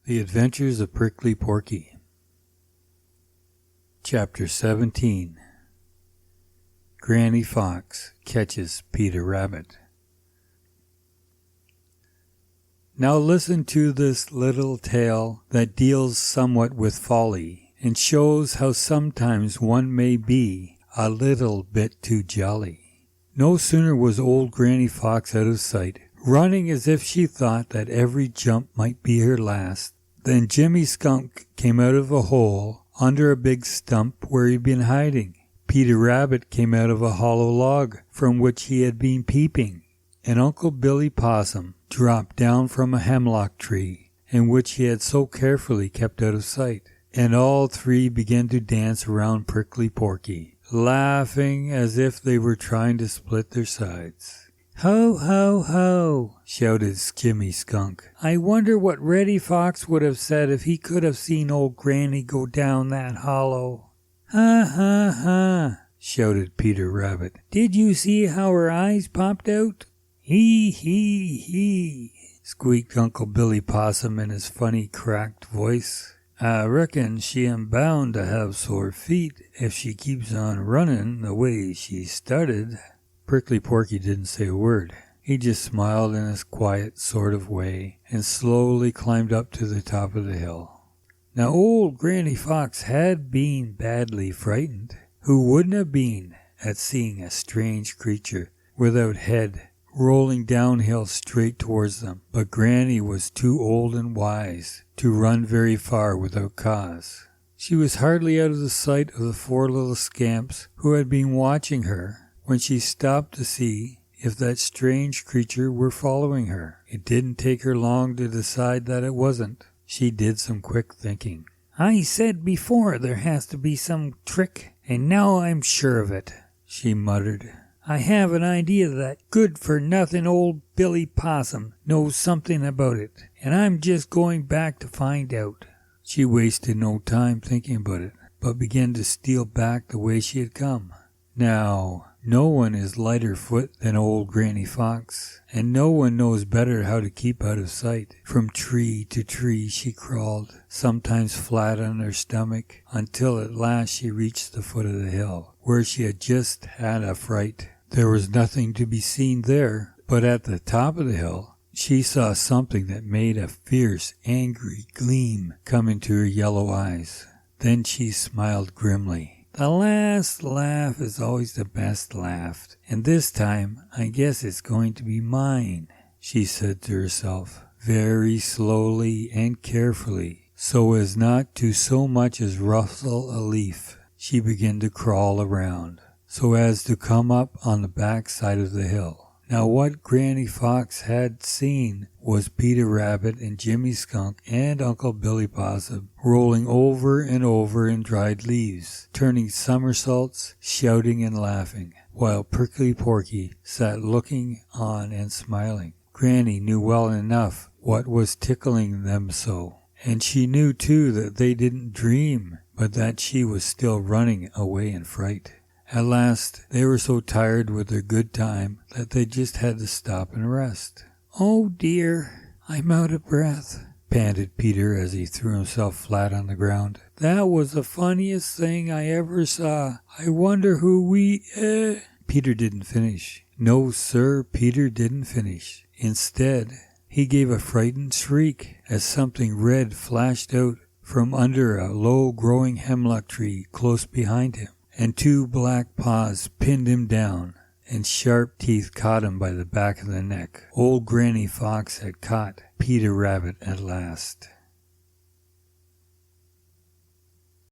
The Adventures of Prickly Porky. Chapter 17. Granny Fox Catches Peter Rabbit. Now listen to this little tale that deals somewhat with folly, and shows how sometimes one may be a little bit too jolly. No sooner was old Granny Fox out of sight, running as if she thought that every jump might be her last, then Jimmy Skunk came out of a hole under a big stump where he'd been hiding. Peter Rabbit came out of a hollow log from which he had been peeping, and Uncle Billy Possum dropped down from a hemlock tree in which he had so carefully kept out of sight, and all three began to dance around Prickly Porky, laughing as if they were trying to split their sides. "Ho, ho, ho!" shouted Jimmy Skunk. "I wonder what Reddy Fox would have said if he could have seen old Granny go down that hollow." "Ha, ha, ha!" shouted Peter Rabbit. "Did you see how her eyes popped out?" "Hee, hee, hee!" squeaked Uncle Billy Possum in his funny cracked voice. "I reckon she am bound to have sore feet if she keeps on running the way she started." Prickly Porky didn't say a word. He just smiled in his quiet sort of way and slowly climbed up to the top of the hill. Now old Granny Fox had been badly frightened. Who wouldn't have been at seeing a strange creature without head rolling downhill straight towards them? But Granny was too old and wise to run very far without cause. She was hardly out of the sight of the four little scamps who had been watching her when she stopped to see if that strange creature were following her. It didn't take her long to decide that it wasn't. She did some quick thinking. "I said before there has to be some trick, and now I'm sure of it," she muttered. "I have an idea that good-for-nothing old Billy Possum knows something about it, and I'm just going back to find out." She wasted no time thinking about it, but began to steal back the way she had come. Now, no one is lighter foot than old Granny Fox, and no one knows better how to keep out of sight. From tree to tree she crawled, sometimes flat on her stomach, until at last she reached the foot of the hill, where she had just had a fright. There was nothing to be seen there, but at the top of the hill she saw something that made a fierce, angry gleam come into her yellow eyes. Then she smiled grimly. "The last laugh is always the best laugh, and this time I guess it's going to be mine," she said to herself, very slowly and carefully, so as not to so much as rustle a leaf. She began to crawl around, so as to come up on the back side of the hill. Now what Granny Fox had seen was Peter Rabbit and Jimmy Skunk and Uncle Billy Possum rolling over and over in dried leaves, turning somersaults, shouting and laughing, while Prickly Porky sat looking on and smiling. Granny knew well enough what was tickling them so, and she knew too that they didn't dream, but that she was still running away in fright. At last they were so tired with their good time that they just had to stop and rest. "Oh dear, I'm out of breath," panted Peter as he threw himself flat on the ground. "That was the funniest thing I ever saw. I wonder who Peter didn't finish. No, sir, Peter didn't finish. Instead, he gave a frightened shriek as something red flashed out from under a low-growing hemlock tree close behind him, and two black paws pinned him down, and sharp teeth caught him by the back of the neck. Old Granny Fox had caught Peter Rabbit at last.